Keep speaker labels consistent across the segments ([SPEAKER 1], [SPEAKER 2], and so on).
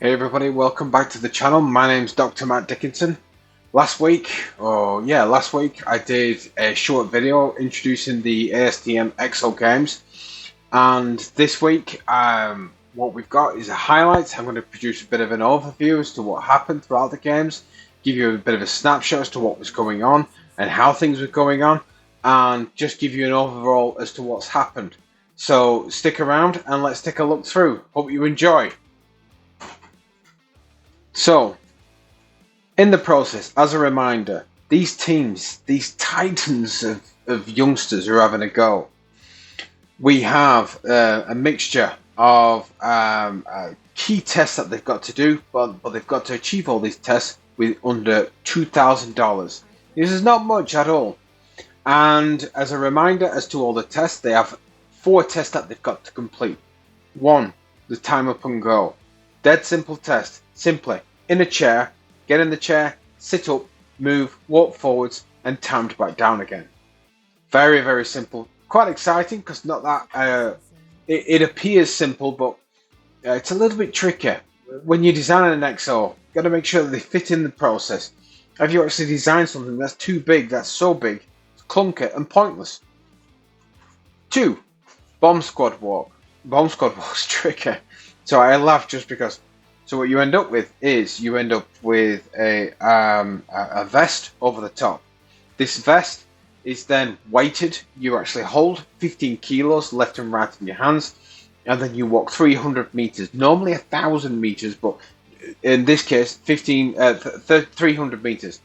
[SPEAKER 1] Hey everybody, welcome back to the channel. My name's Dr. Matt Dickinson. Last week I did a short video introducing the ASTM Exo Games, and this week what we've got is a highlight. I'm going to produce a bit of an overview as to what happened throughout the games, give you a bit of a snapshot as to what was going on and how things were going on, and just give you an overall as to what's happened. So stick around and let's take a look through. Hope you enjoy. So, in the process, as a reminder, these teams, these titans of youngsters who are having a go, we have a mixture of key tests that they've got to do, but they've got to achieve all these tests with under $2,000. This is not much at all. And as a reminder as to all the tests, they have 4 tests that they've got to complete. 1, the time up and go. Dead simple test. Simply, in a chair, get in the chair, sit up, move, walk forwards, and timed back down again. Very, very simple. Quite exciting because not that it appears simple, but it's a little bit trickier. When you're designing an EXO, you've got to make sure that they fit in the process. Have you actually designed something that's too big, that's so big, clunky, and pointless? 2, bomb squad walk. Bomb squad walk's tricky. So I laugh just because. So what you end up with is a vest over the top. This vest is then weighted. You actually hold 15 kilos left and right in your hands, and then you walk 300 meters. Normally 1,000 meters, but in this case 300 meters.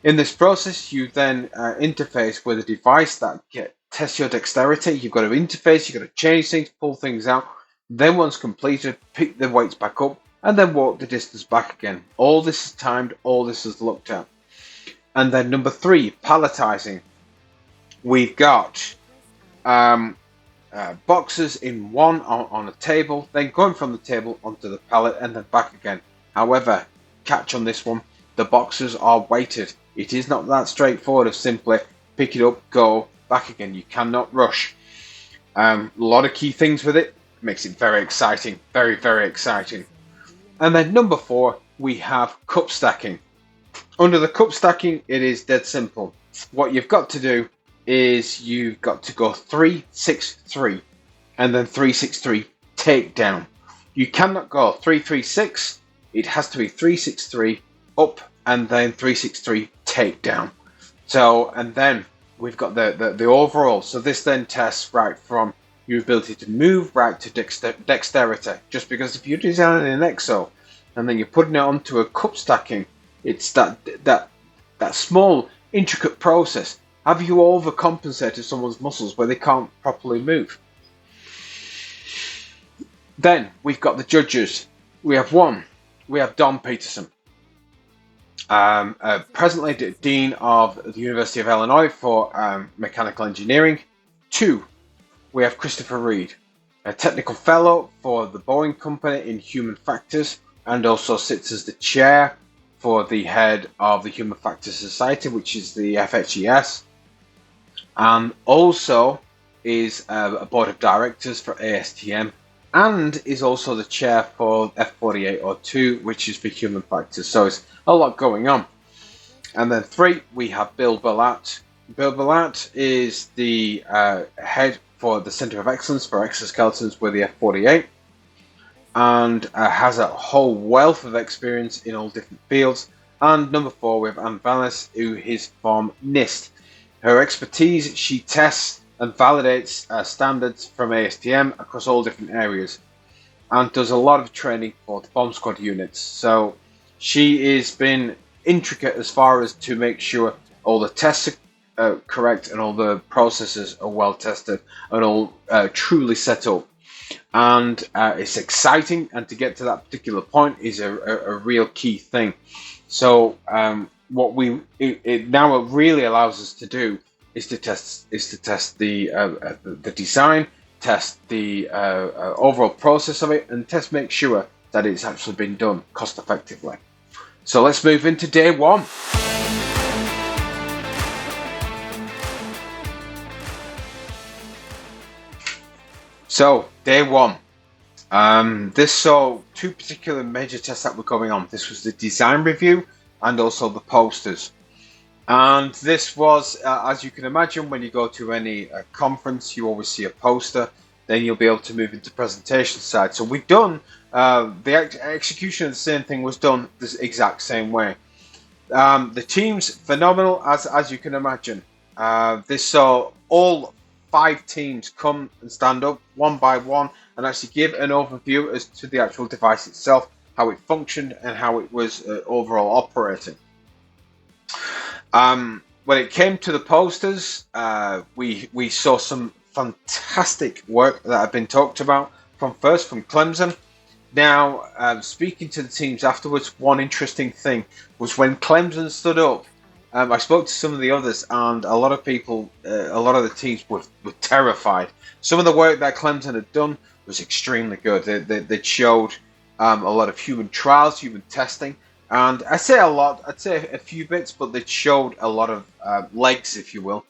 [SPEAKER 1] In this process, you then interface with a device that tests your dexterity. You've got to interface. You've got to change things, pull things out. Then once completed, pick the weights back up, and then walk the distance back again. All this is timed, all this is looked at. And then number 3, palletizing. We've got boxes in one on a table, then going from the table onto the pallet and then back again. However, catch on this one, the boxes are weighted. It is not that straightforward of simply pick it up, go, back again. You cannot rush. A lot of key things with it. Makes it very exciting, very, very exciting. And then number 4, we have cup stacking. Under the cup stacking, it is dead simple. What you've got to do is you've got to go 3-6-3 and then 3-6-3 takedown. You cannot go 3-3-6. It has to be 3-6-3 up and then 3-6-3 takedown. So, and then we've got the overall. So this then tests right from your ability to move right to dexterity. Just because if you're designing an EXO and then you're putting it onto a cup stacking, it's that small intricate process. Have you overcompensated someone's muscles where they can't properly move? Then we've got the judges. We have Don Peterson, presently Dean of the University of Illinois for Mechanical Engineering. 2, we have Christopher Reed, a technical fellow for the Boeing Company in Human Factors, and also sits as the chair for the head of the Human Factors Society, which is the FHES, and also is a board of directors for ASTM, and is also the chair for F48 which is for Human Factors. So it's a lot going on. And then 3, we have Bill Bellat. Bill Bellat is the head for the Center of Excellence for Exoskeletons with the F48, and has a whole wealth of experience in all different fields. And number 4, we have Anne Vallis, who is from NIST. Her expertise, she tests and validates standards from ASTM across all different areas, and does a lot of training for the bomb squad units. So she has been intricate as far as to make sure all the tests are correct and all the processes are well tested and all truly set up. And it's exciting, and to get to that particular point is a real key thing. So what it now really allows us to do is to test the design, test the overall process of it, and make sure that it's actually been done cost effectively. So let's move into day 1. So day 1, This saw two particular major tests that were going on. This was the design review and also the posters. And this was, as you can imagine, when you go to any conference, you always see a poster. Then you'll be able to move into presentation side. So we've done the execution of the same thing was done the exact same way. The team's phenomenal, as you can imagine. This saw all 5 teams come and stand up one by one and actually give an overview as to the actual device itself, how it functioned, and how it was overall operating. When it came to the posters, we saw some fantastic work that had been talked about from Clemson. Now, speaking to the teams afterwards, one interesting thing was when Clemson stood up. I spoke to some of the others, and a lot of people, a lot of the teams were terrified. Some of the work that Clemson had done was extremely good. They showed a lot of human trials, human testing, and I say a lot, I'd say a few bits, but they showed a lot of legs, if you will,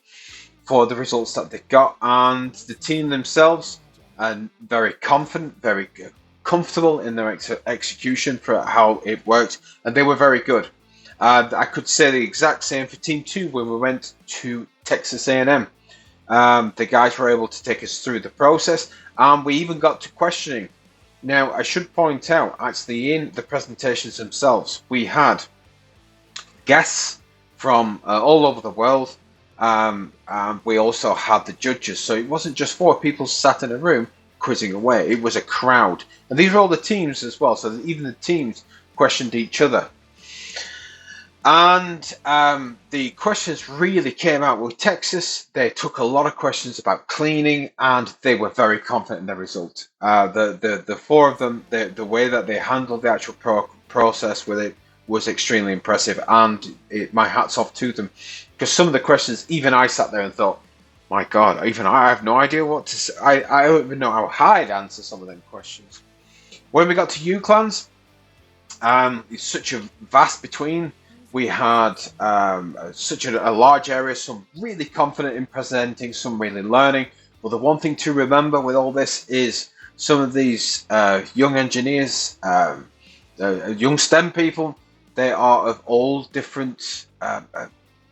[SPEAKER 1] for the results that they got. And the team themselves are very confident, very comfortable in their execution for how it worked, and they were very good. I could say the exact same for Team 2 when we went to Texas A&M. The guys were able to take us through the process, and we even got to questioning. Now, I should point out, actually, in the presentations themselves, we had guests from all over the world, and we also had the judges. So it wasn't just 4 people sat in a room quizzing away. It was a crowd. And these were all the teams as well, so that even the teams questioned each other. And the questions really came out with Texas. They took a lot of questions about cleaning, and they were very confident in their result. The 4 of them, the way that they handled the actual process with it was extremely impressive, and my hat's off to them, because some of the questions, even I sat there and thought, my God, even I have no idea what to say. I don't even know how I'd answer some of them questions. When we got to UClans, it's such a vast between. We had such a large area, some really confident in presenting, some really learning. But the one thing to remember with all this is some of these young engineers, young STEM people, they are of all different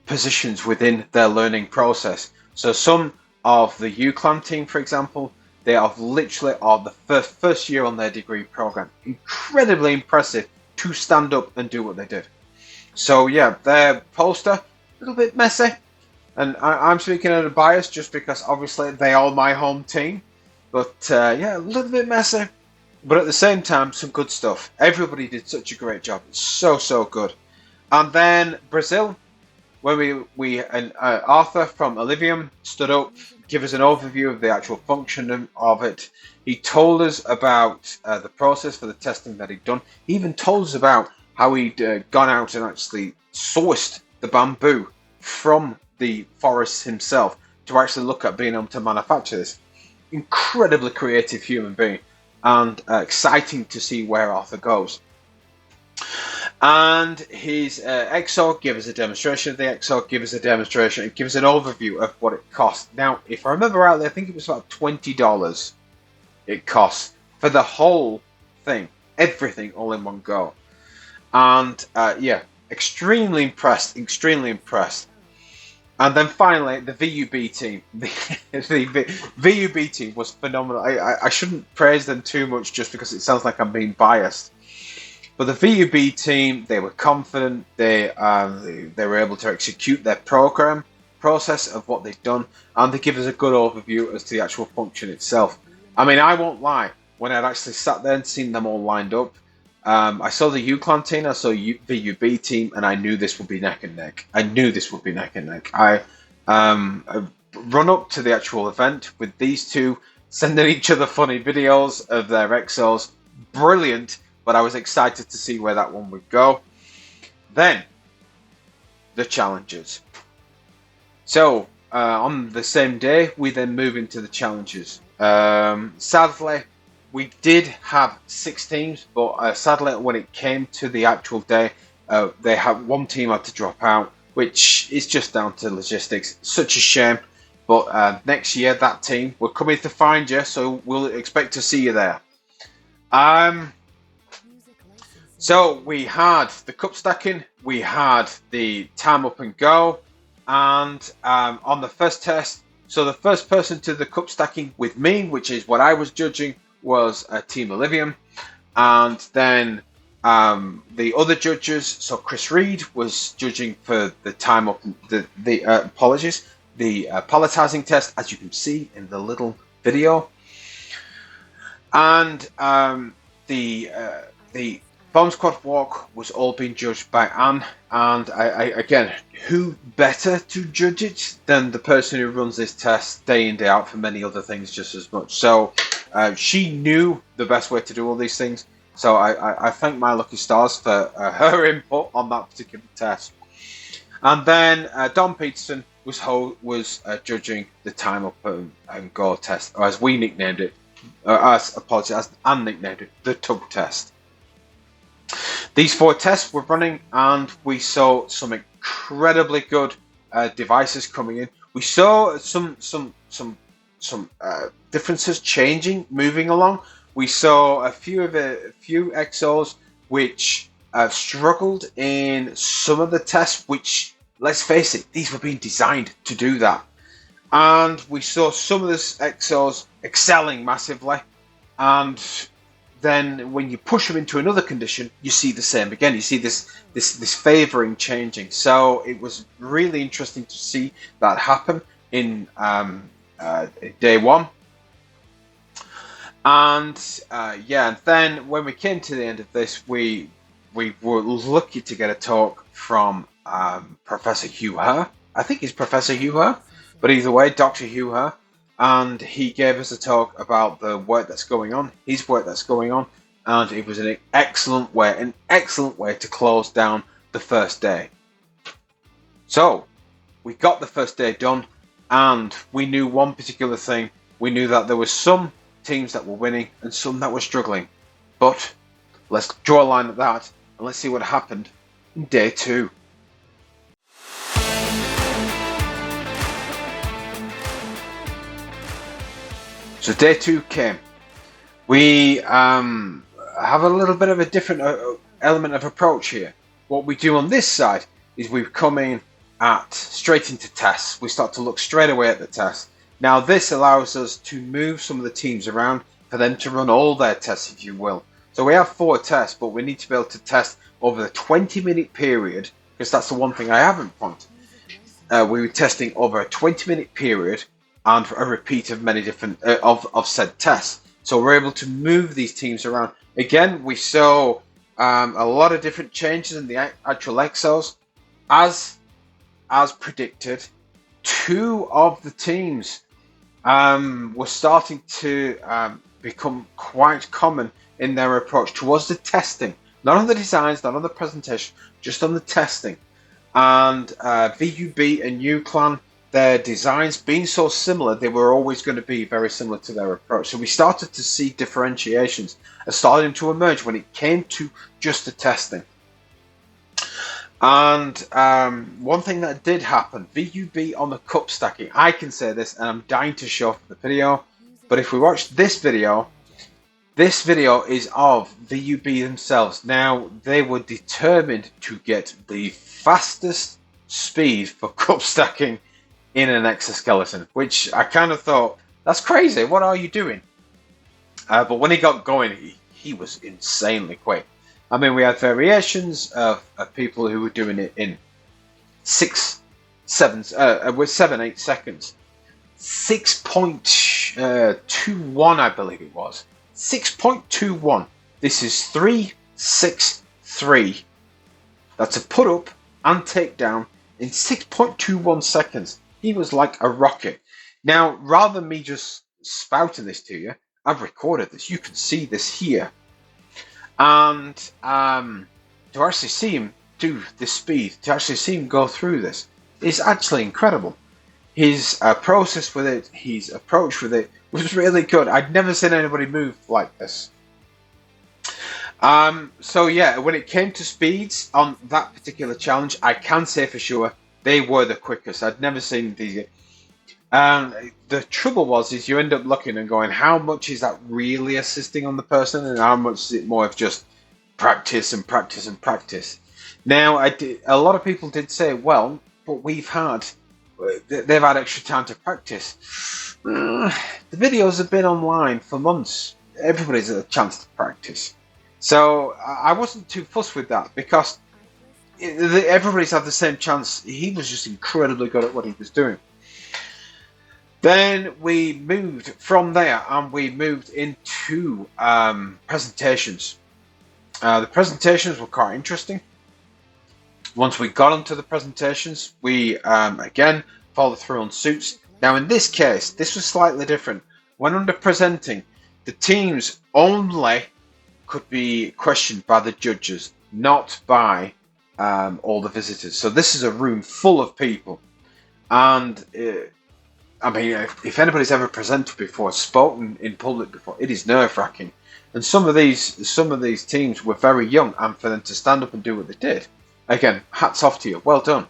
[SPEAKER 1] positions within their learning process. So some of the UClan team, for example, they are literally the first year on their degree program. Incredibly impressive to stand up and do what they did. So yeah, their poster, a little bit messy, and I'm speaking out of bias just because obviously they are my home team. But yeah, a little bit messy, but at the same time, some good stuff. Everybody did such a great job. It's so good. And then Brazil, when Arthur from Alivium stood up, give us an overview of the actual function of it. He told us about the process for the testing that he'd done. He even told us about how he'd gone out and actually sourced the bamboo from the forest himself to actually look at being able to manufacture this. Incredibly creative human being, and exciting to see where Arthur goes. And his Exo, give us a demonstration of the Exo, give us a demonstration, and give us an overview of what it costs. Now, if I remember rightly, I think it was about $20 it costs for the whole thing, everything all in one go. And yeah, extremely impressed. And then finally, the VUB team. The VUB team was phenomenal. I shouldn't praise them too much just because it sounds like I'm being biased. But the VUB team, they were confident. They were able to execute their process of what they'd done, and they give us a good overview as to the actual function itself. I mean, I won't lie. When I'd actually sat there and seen them all lined up, I saw the UClan team, I saw the VUB team, and I knew this would be neck and neck. I run up to the actual event with these two, sending each other funny videos of their Exos. Brilliant, but I was excited to see where that one would go. Then, the challenges. So, on the same day, we then move into the challenges. Sadly, we did have 6 teams, but sadly, when it came to the actual day, they had one team had to drop out, which is just down to logistics. Such a shame. But next year, that team, we're coming to find you, so we'll expect to see you there. Um, so we had the cup stacking, we had the time up and go, and on the first test, so the first person to the cup stacking with me, which is what I was judging, was Team Olivium, and then the other judges. So Chris Reed was judging for the time up, the apologies, the palletizing test, as you can see in the little video, and the bomb squad walk was all being judged by Anne, and I again, who better to judge it than the person who runs this test day in day out for many other things just as much. So she knew the best way to do all these things. So I thank my lucky stars for her input on that particular test. And then Don Peterson was judging the time up and go test, or as we nicknamed it, as Anne nicknamed it, the tug test. These 4 tests were running, and we saw some incredibly good devices coming in. We saw some differences changing, moving along. We saw a few Exos which struggled in some of the tests, which, let's face it, these were being designed to do that. And we saw some of the Exos excelling massively, and then when you push them into another condition, you see the same again. You see this favoring changing. So it was really interesting to see that happen in day 1. And and then when we came to the end of this, we were lucky to get a talk from Professor Hugh Herr. I think he's Professor Hugh Herr, but either way, Dr. Hugh Herr. And he gave us a talk about the work that's going on, his work that's going on, and it was an excellent way to close down the first day. So we got the first day done, and we knew one particular thing. We knew that there were some teams that were winning and some that were struggling. But let's draw a line at that, and let's see what happened in day 2. So day 2 came. We have a little bit of a different element of approach here. What we do on this side is we come in straight into tests. We start to look straight away at the test. Now this allows us to move some of the teams around for them to run all their tests, if you will. So we have 4 tests, but we need to be able to test over the 20-minute period, because that's the one thing I haven't pointed. We were testing over a 20-minute period and a repeat of many different of said tests. So we're able to move these teams around. Again, we saw a lot of different changes in the actual Exos. As predicted, 2 of the teams were starting to become quite common in their approach towards the testing. Not on the designs, not on the presentation, just on the testing. And VUB and UClan, their designs being so similar, they were always going to be very similar to their approach. So we started to see differentiations starting to emerge when it came to just the testing. And one thing that did happen, VUB on the cup stacking, I can say this and I'm dying to show for the video, but if we watch this video is of VUB themselves. Now, they were determined to get the fastest speed for cup stacking in an exoskeleton, which I kind of thought, that's crazy, what are you doing? But when he got going, he was insanely quick. I mean, we had variations of people who were doing it in 7-8 seconds. 6.21, I believe it was. 6.21. This is 3-6-3. That's a put up and take down in 6.21 seconds. He was like a rocket. Now, rather than me just spouting this to you, I've recorded this. You can see this here. And to actually see him do this speed, to actually see him go through this, is actually incredible. His process with it, his approach with it, was really good. I'd never seen anybody move like this. So yeah, when it came to speeds on that particular challenge, I can say for sure they were the quickest. I'd never seen these. The trouble is you end up looking and going, how much is that really assisting on the person, and how much is it more of just practice and practice and practice? Now, a lot of people did say, well, but they've had extra time to practice. The videos have been online for months. Everybody's had a chance to practice. So I wasn't too fussed with that because everybody's had the same chance. He was just incredibly good at what he was doing. Then we moved from there and we moved into presentations. The presentations were quite interesting. Once we got onto the presentations, we again followed through on suits. Now in this case, this was slightly different. When under presenting, the teams only could be questioned by the judges, not by all the visitors. So this is a room full of people. And I mean, if anybody's ever presented before, spoken in public before, it is nerve-wracking. And some of these teams were very young, and for them to stand up and do what they did, again, hats off to you. Well done.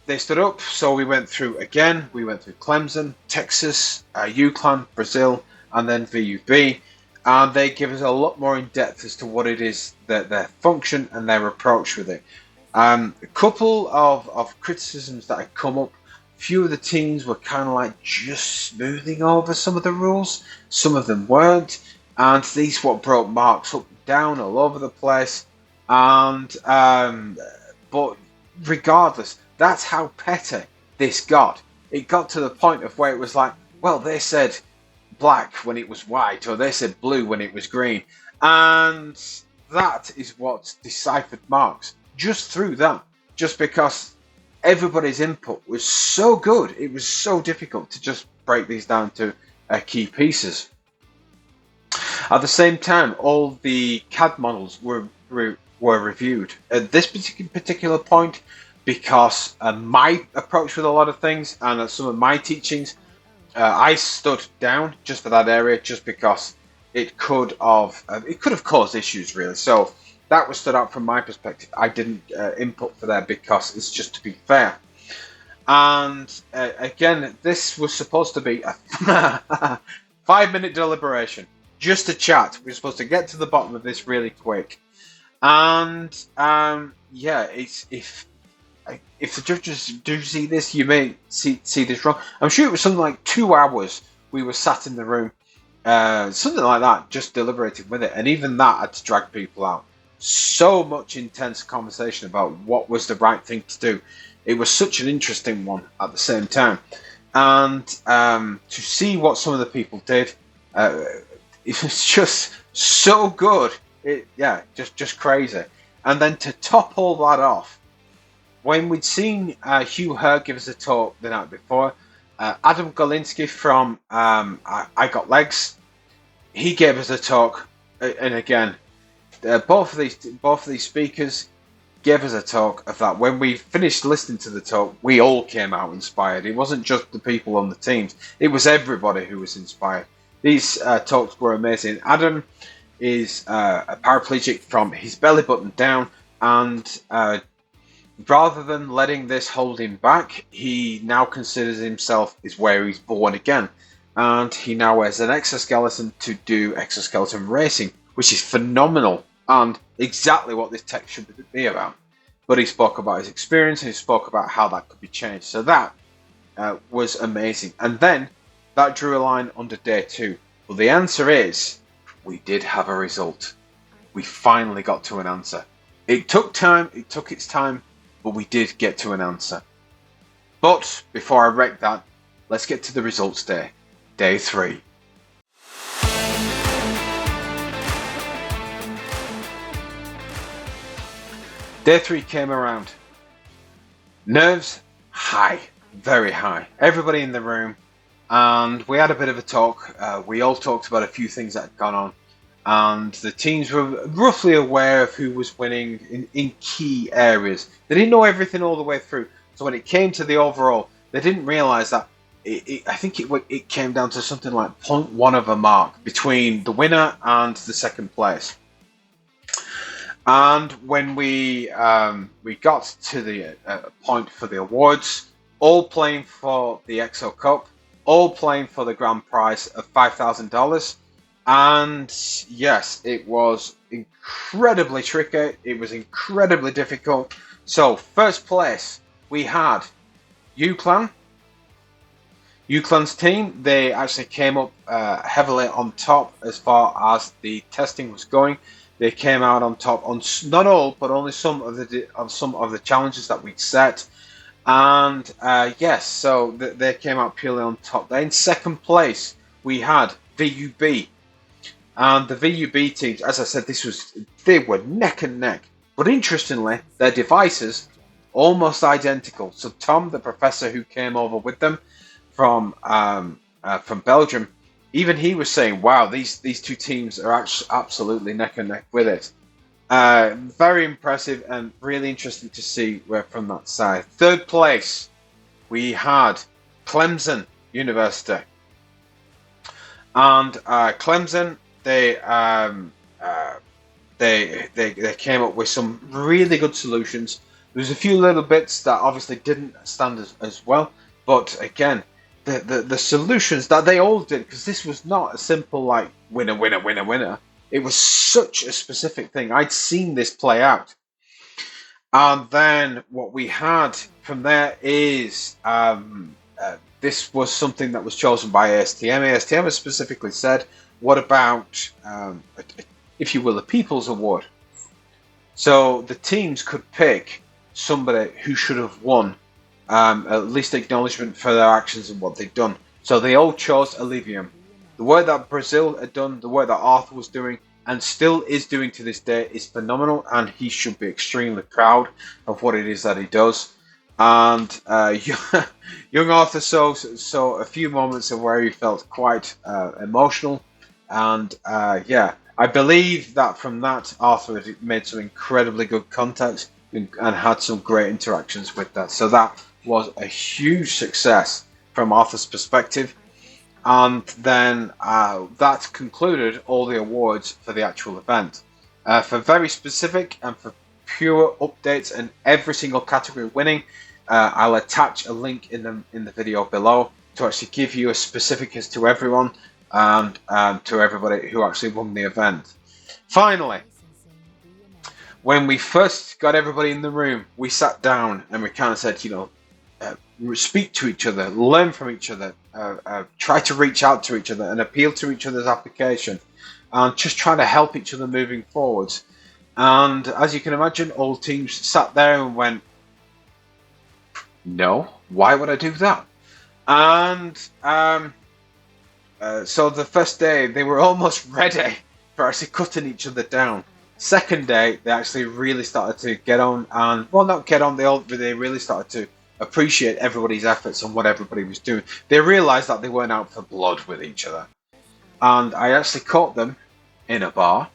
[SPEAKER 1] They stood up, so we went through again. We went through Clemson, Texas, UCLan, Brazil, and then VUB. And they give us a lot more in depth as to what it is, their function and their approach with it. A couple of criticisms that had come up. Few of the teams were kind of like just smoothing over some of the rules. Some of them weren't. And these what brought marks up and down all over the place. And but regardless, that's how petty this got. It got to the point of where it was like, well, they said black when it was white, or they said blue when it was green. And that is what deciphered marks. Just through that. Just because everybody's input was so good, it was so difficult to just break these down to key pieces. At the same time, all the CAD models were reviewed at this particular point because my approach with a lot of things and some of my teachings, I stood down just for that area, just because it could have caused issues really. So that was stood out from my perspective. I didn't input for that because it's just to be fair. And again, this was supposed to be a 5-minute deliberation, just a chat. We're supposed to get to the bottom of this really quick. And yeah, if the judges do see this, you may see this wrong. I'm sure it was something like 2 hours we were sat in the room, something like that, just deliberating with it. And even that had to drag people out. So much intense conversation about what was the right thing to do. It was such an interesting one at the same time. And to see what some of the people did, it was just so good. Just crazy. And then to top all that off, when we'd seen Hugh Herr give us a talk the night before, Adam Golinsky from I Got Legs, he gave us a talk, and again, both of these speakers gave us a talk of that. When we finished listening to the talk, we all came out inspired. It wasn't just the people on the teams; it was everybody who was inspired. These talks were amazing. Adam is a paraplegic from his belly button down, and rather than letting this hold him back, he now considers himself is where he's born again, and he now wears an exoskeleton to do exoskeleton racing, which is phenomenal and exactly what this tech should be about. But he spoke about his experience and he spoke about how that could be changed. So that was amazing. And then that drew a line under day 2. Well, the answer is we did have a result. We finally got to an answer. It took time, it took its time, but we did get to an answer. But before I wreck that, let's get to the results day. Day 3. Day 3 came around. Nerves high, very high. Everybody in the room, and we had a bit of a talk. We all talked about a few things that had gone on, and the teams were roughly aware of who was winning in key areas. They didn't know everything all the way through, so when it came to the overall, they didn't realise that I think it came down to something like 0.1 of a mark between the winner and the second place. And when we got to the point for the awards, all playing for the Exo Cup, all playing for the grand prize of $5,000. And yes, it was incredibly tricky. It was incredibly difficult. So first place, we had UClan. UClan's team, they actually came up heavily on top as far as the testing was going. They came out on top on not all, but only some of the challenges that we'd set. And yes, so they came out purely on top. Then in second place, we had VUB. And the VUB teams, as I said, they were neck and neck. But interestingly, their devices almost identical. So Tom, the professor who came over with them from Belgium, even he was saying, "Wow, these two teams are actually absolutely neck and neck with it." Very impressive and really interesting to see where from that side. Third place, we had Clemson University, and Clemson they came up with some really good solutions. There was a few little bits that obviously didn't stand as well, but again, the solutions that they all did, because this was not a simple like winner, winner, winner, winner. It was such a specific thing. I'd seen this play out. And then what we had from there is this was something that was chosen by ASTM. ASTM has specifically said, what about, if you will, a People's Award? So the teams could pick somebody who should have won at least acknowledgement for their actions and what they've done. So they all chose Alivium. The work that Brazil had done, the work that Arthur was doing, and still is doing to this day is phenomenal, and he should be extremely proud of what it is that he does. And young Arthur saw a few moments of where he felt quite emotional, and yeah, I believe that from that Arthur had made some incredibly good contacts and had some great interactions with that. So that was a huge success from Arthur's perspective. And then that concluded all the awards for the actual event. For very specific and for pure updates and every single category winning, I'll attach a link in the video below to actually give you a specific as to everyone and to everybody who actually won the event. Finally, when we first got everybody in the room, we sat down and we kind of said, you know, speak to each other, learn from each other, try to reach out to each other and appeal to each other's application, and just try to help each other moving forwards. And as you can imagine, all teams sat there and went, no, why would I do that? And so the first day, they were almost ready for actually cutting each other down. Second day, they actually really started to get on, and well, not get on, they really started to appreciate everybody's efforts and what everybody was doing. They realized that they weren't out for blood with each other. And I actually caught them in a bar,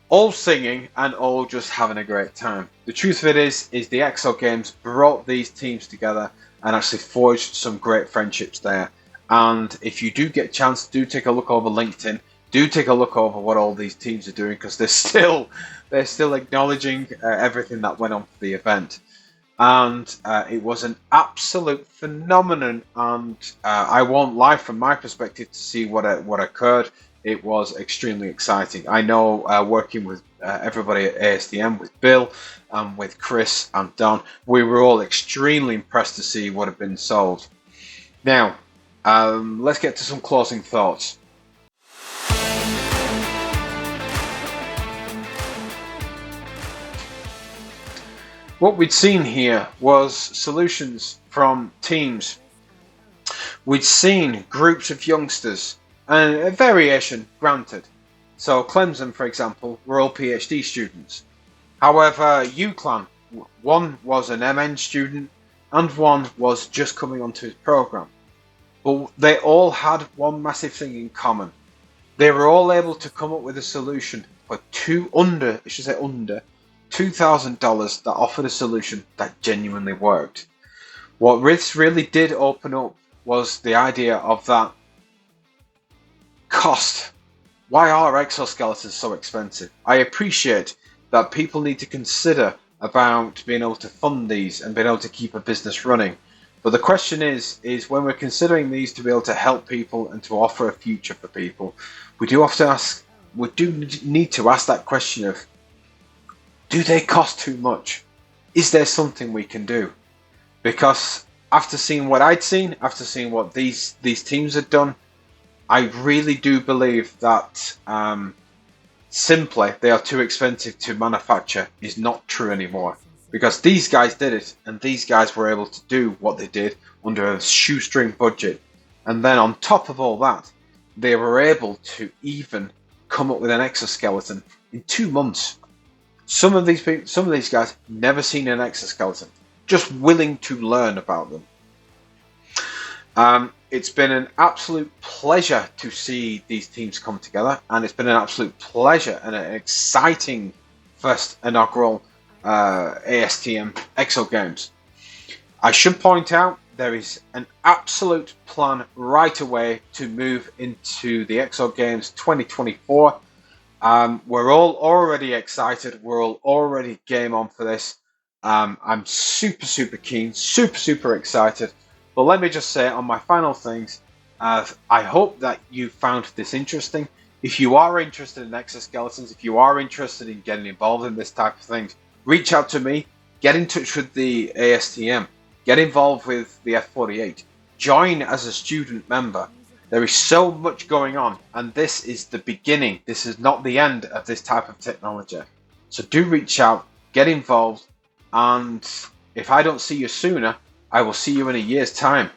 [SPEAKER 1] all singing and all just having a great time. The truth of it is the Exo Games brought these teams together and actually forged some great friendships there. And if you do get a chance, do take a look over LinkedIn. Do take a look over what all these teams are doing, because they're still acknowledging everything that went on for the event. And it was an absolute phenomenon, and I won't lie, from my perspective, to see what occurred. It was extremely exciting. I know working with everybody at ASTM, with Bill, with Chris and Don, we were all extremely impressed to see what had been solved. Now, let's get to some closing thoughts. What we'd seen here was solutions from teams. We'd seen groups of youngsters, and a variation, granted. So Clemson, for example, were all PhD students. However, UClan, one was an MN student, and one was just coming onto his program. But they all had one massive thing in common. They were all able to come up with a solution for under $2,000 that offered a solution that genuinely worked. What this really did open up was the idea of that cost. Why are exoskeletons so expensive? I appreciate that people need to consider about being able to fund these and being able to keep a business running. But the question is when we're considering these to be able to help people and to offer a future for people, we do need to ask that question of, do they cost too much? Is there something we can do? Because after seeing what I'd seen, after seeing what these teams had done, I really do believe that simply they are too expensive to manufacture is not true anymore. Because these guys did it, and these guys were able to do what they did under a shoestring budget. And then on top of all that, they were able to even come up with an exoskeleton in 2 months. Some of these guys never seen an exoskeleton, just willing to learn about them. It's been an absolute pleasure to see these teams come together, and it's been an absolute pleasure and an exciting first inaugural ASTM Exo Games. I should point out there is an absolute plan right away to move into the Exo Games 2024. We're all already excited. We're all already game on for this. I'm super keen, super excited. But let me just say on my final things, I hope that you found this interesting. If you are interested in exoskeletons, if you are interested in getting involved in this type of things, reach out to me, get in touch with the ASTM, get involved with the F48, join as a student member. There is so much going on, and this is the beginning. This is not the end of this type of technology. So do reach out, get involved, and if I don't see you sooner, I will see you in a year's time.